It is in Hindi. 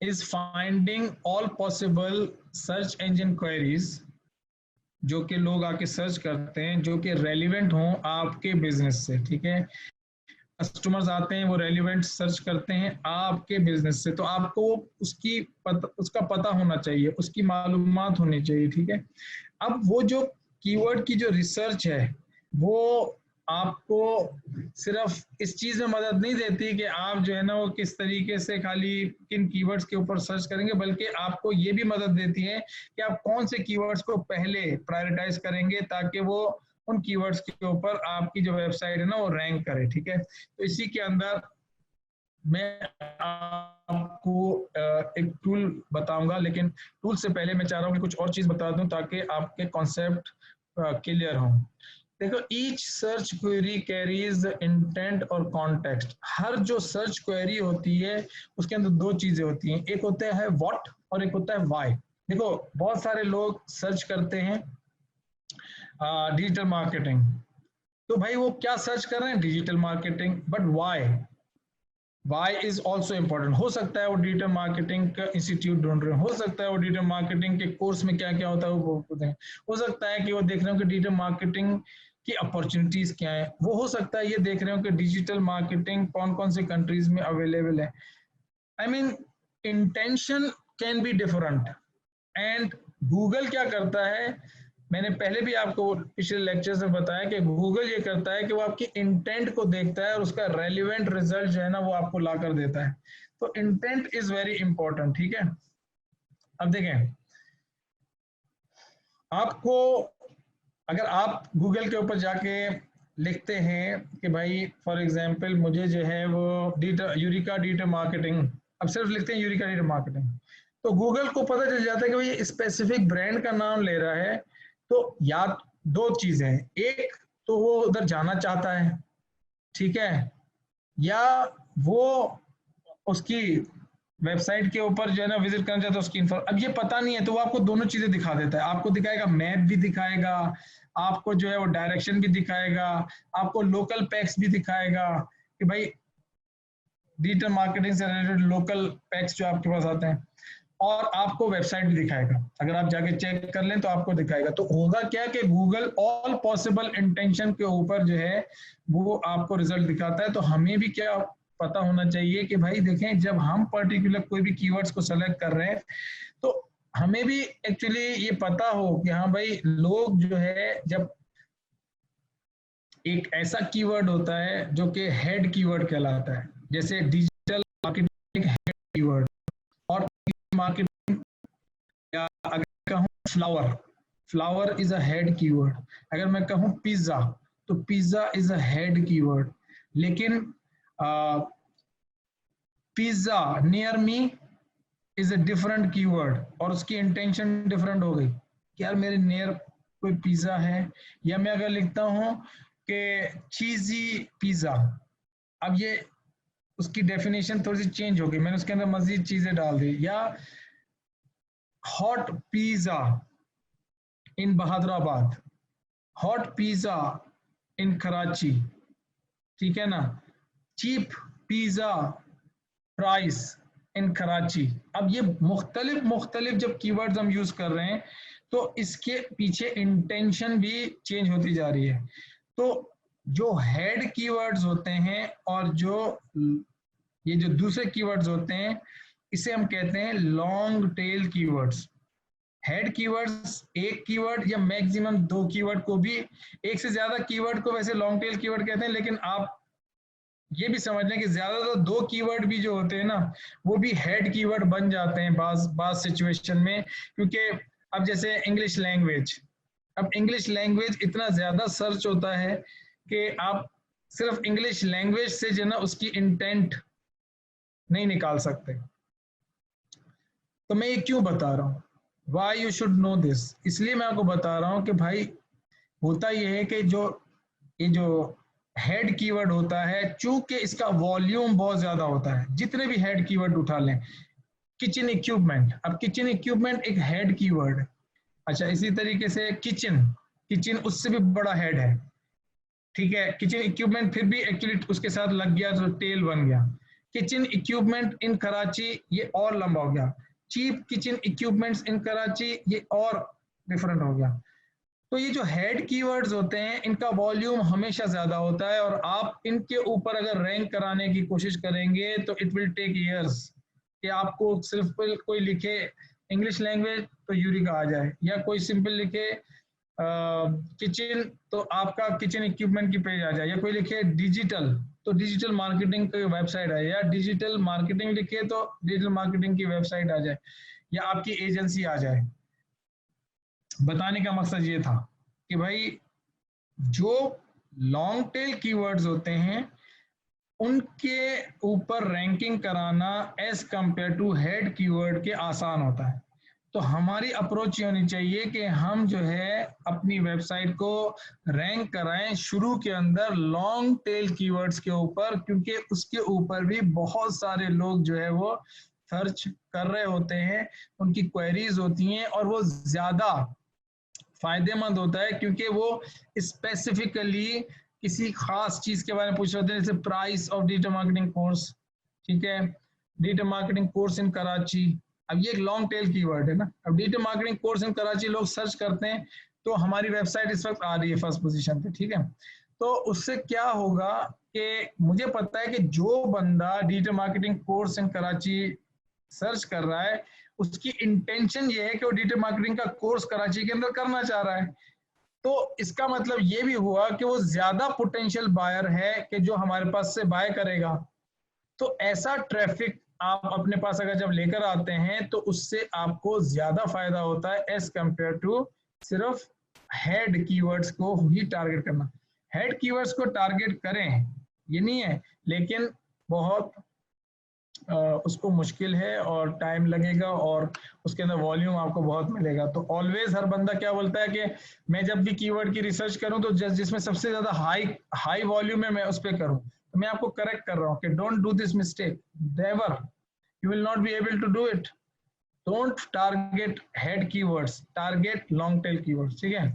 is finding all possible search engine queries जो कि लोग आके सर्च करते हैं, जो कि रेलिवेंट हों आपके बिजनेस से, ठीक है। कस्टमर्स आते हैं, वो रेलिवेंट सर्च करते हैं आपके बिजनेस से, तो आपको उसका पता होना चाहिए, उसकी मालूमात होनी चाहिए, ठीक है। अब वो जो कीवर्ड की जो रिसर्च है वो आपको सिर्फ इस चीज में मदद नहीं देती कि आप जो है ना वो किस तरीके से खाली किन कीवर्ड्स के ऊपर सर्च करेंगे, बल्कि आपको ये भी मदद देती है कि आप कौन से कीवर्ड्स को पहले प्रायोरिटाइज करेंगे ताकि वो उन कीवर्ड्स के ऊपर आपकी जो वेबसाइट है ना वो रैंक करे, ठीक है। तो इसी के अंदर मैं आपको एक टूल बताऊंगा, लेकिन टूल से पहले मैं चाह रहा हूँ कि कुछ और चीज बता दूं ताकि आपके कॉन्सेप्ट क्लियर हों। देखो, each search query carries intent और कॉन्टेक्स्ट। हर जो सर्च क्वेरी होती है उसके अंदर दो चीजें होती हैं, एक होता है व्हाट और एक होता है व्हाई। देखो, बहुत सारे लोग सर्च करते हैं डिजिटल मार्केटिंग, तो भाई वो क्या सर्च कर रहे हैं? Digital marketing. But why is also important. हो सकता है वो डिजिटल मार्केटिंग का इंस्टीट्यूट ढूंढ रहे हो सकता है वो डिजिटल मार्केटिंग के कोर्स में क्या क्या होता है वो दें, हो सकता है कि वो देख रहे हो कि डिजिटल मार्केटिंग की अपॉर्चुनिटीज क्या है, वो हो सकता है ये देख रहे हो कि डिजिटल मार्केटिंग कौन कौन से कंट्रीज में अवेलेबल है। I mean, intention can be different. And Google क्या करता है, मैंने पहले भी आपको पिछले लेक्चर में बताया कि गूगल ये करता है कि वो आपकी इंटेंट को देखता है और उसका रेलिवेंट रिजल्ट जो है ना वो आपको ला कर देता है। तो इंटेंट इज वेरी इंपॉर्टेंट, ठीक है। अब देखें, आपको अगर आप गूगल के ऊपर जाके लिखते हैं कि भाई फॉर एग्जांपल मुझे जो है वो यूरिका डिजिटल मार्केटिंग, अब सिर्फ लिखते हैं यूरिका डिजिटल मार्केटिंग, तो गूगल को पता चल जाता है कि भाई स्पेसिफिक ब्रांड का नाम ले रहा है। तो या दो चीजें, एक तो वो उधर जाना चाहता है, ठीक है, या वो उसकी वेबसाइट के ऊपर जो है ना विजिट करना चाहता है उसकी इन्फो। अब ये पता नहीं है तो वो आपको दोनों चीजें दिखा देता है, आपको दिखाएगा मैप भी दिखाएगा, आपको जो है वो डायरेक्शन भी दिखाएगा, आपको लोकल पैक्स भी दिखाएगा कि भाई डिजिटल मार्केटिंग से रिलेटेड लोकल पैक्स जो आपके पास आते हैं, और आपको वेबसाइट भी दिखाएगा। अगर आप जाके चेक कर लें तो आपको दिखाएगा। तो होगा क्या कि गूगल ऑल पॉसिबल इंटेंशन के ऊपर जो है वो आपको रिजल्ट दिखाता है। तो हमें भी क्या पता होना चाहिए कि भाई देखें, जब हम पर्टिकुलर कोई भी कीवर्ड्स को सेलेक्ट कर रहे हैं तो हमें भी एक्चुअली ये पता हो कि हाँ भाई, लोग जो है जब एक ऐसा कीवर्ड होता है जो कि हेड कीवर्ड कहलाता है, जैसे डिजिटल मार्केटिंग हेड कीवर्ड, और मार्केटिंग, या अगर कहूँ flower, flower is a head keyword. अगर मैं कहूँ पिज्जा, तो pizza is a head keyword. लेकिन pizza near me is a different keyword, और उसकी इंटेंशन डिफरेंट हो गई कि यार मेरे नियर कोई पिज्जा है। या मैं अगर लिखता हूँ कि चीजी पिज्जा, अब ये उसकी डेफिनेशन थोड़ी सी चेंज हो गई, मैंने उसके अंदर मजीद चीजें डाल दी। या hot pizza in Bahadurabad, hot pizza in Karachi, ठीक है ना, cheap pizza price in Karachi. अब ये मुख्तलिफ मुख्तलिफ जब कीवर्ड्स हम यूज कर रहे हैं तो इसके पीछे इंटेंशन भी चेंज होती जा रही है। तो जो हेड कीवर्ड्स होते हैं और जो ये जो दूसरे कीवर्ड्स होते हैं, इसे हम कहते हैं long tail keywords. Head keywords एक कीवर्ड या मैक्सिमम दो कीवर्ड को भी, एक से ज्यादा कीवर्ड को वैसे लॉन्ग टेल कीवर्ड कहते हैं, लेकिन आप ये भी समझ लें कि ज्यादातर दो कीवर्ड भी जो होते हैं ना वो भी हेड कीवर्ड बन जाते हैं बाज सिचुएशन में। क्योंकि अब जैसे इंग्लिश लैंग्वेज, अब इंग्लिश लैंग्वेज इतना ज्यादा सर्च होता है कि आप सिर्फ इंग्लिश लैंग्वेज से जो ना उसकी इंटेंट नहीं निकाल सकते। तो मैं ये क्यों बता रहा हूँ, why you should know this, इसलिए मैं आपको बता रहा हूँ कि भाई होता यह है कि ये जो हेड कीवर्ड होता है, चूंकि इसका वॉल्यूम बहुत ज्यादा होता है, जितने भी हेड कीवर्ड उठा लें, किचन इक्विपमेंट, अब किचन इक्विपमेंट एक हेड कीवर्ड है। अच्छा, इसी तरीके से किचन, किचन उससे भी बड़ा हेड है, ठीक है। किचन इक्विपमेंट फिर भी एक्चुअली उसके साथ लग गया तो टेल बन गया। किचन इक्विपमेंट इन कराची, ये और लंबा हो गया। चीप किचन इक्विपमेंट्स इन कराची, ये और डिफरेंट हो गया। तो ये जो हेड कीवर्ड्स होते हैं इनका वॉल्यूम हमेशा ज्यादा होता है, और आप इनके ऊपर अगर रैंक कराने की कोशिश करेंगे तो इट विल टेक इयर्स, कि आपको सिर्फ कोई लिखे इंग्लिश लैंग्वेज तो यूरिका आ जाए, या कोई सिंपल लिखे किचन तो आपका किचन इक्विपमेंट की पेज आ जाए, या कोई लिखे डिजिटल तो डिजिटल मार्केटिंग की वेबसाइट है, या डिजिटल मार्केटिंग लिखे तो डिजिटल मार्केटिंग की वेबसाइट आ जाए, या आपकी एजेंसी आ जाए। बताने का मकसद ये था कि भाई जो लॉन्ग टेल कीवर्ड्स होते हैं उनके ऊपर रैंकिंग कराना as compare to head keyword के आसान होता है। तो हमारी अप्रोच ये होनी चाहिए कि हम जो है अपनी वेबसाइट को रैंक कराएं शुरू के अंदर लॉन्ग टेल कीवर्ड्स के ऊपर, क्योंकि उसके ऊपर भी बहुत सारे लोग जो है वो सर्च कर रहे होते हैं, उनकी क्वेरीज होती हैं, और वो ज्यादा फायदेमंद होता है क्योंकि वो स्पेसिफिकली किसी खास चीज के बारे में पूछ रहे होते हैं, जैसे price of digital marketing course, ठीक है, digital marketing course in Karachi. अब ये एक लॉन्ग टेल कीवर्ड है ना। अब digital marketing course in Karachi लोग सर्च करते हैं तो हमारी वेबसाइट इस वक्त आ रही है फर्स्ट पोजीशन पे, ठीक है। तो उससे क्या होगा कि मुझे पता है कि जो बंदा digital marketing course in Karachi search कर रहा है उसकी इंटेंशन ये है कि वो डिजिटल मार्केटिंग का कोर्स कराची के अंदर करना चाह रहा है। तो इसका मतलब ये भी हुआ कि वो ज्यादा पोटेंशियल बायर है कि जो हमारे पास से बाय करेगा। तो ऐसा ट्रैफिक आप अपने पास अगर जब लेकर आते हैं तो उससे आपको ज्यादा फायदा होता है एज कंपेयर टू सिर्फ हेड कीवर्ड्स को ही टारगेट करना। हेड कीवर्ड्स को टारगेट करें ये नहीं है, लेकिन बहुत उसको मुश्किल है और टाइम लगेगा और उसके अंदर वॉल्यूम आपको बहुत मिलेगा। तो ऑलवेज हर बंदा क्या बोलता है कि मैं जब भी कीवर्ड की रिसर्च करूं तो जिसमें सबसे ज्यादा हाई वॉल्यूम है मैं उस पर करूं। तो मैं आपको करेक्ट कर रहा हूं कि don't do this mistake, never, you will not be able to do it. Don't target head keywords, target long tail keywords, ठीक है।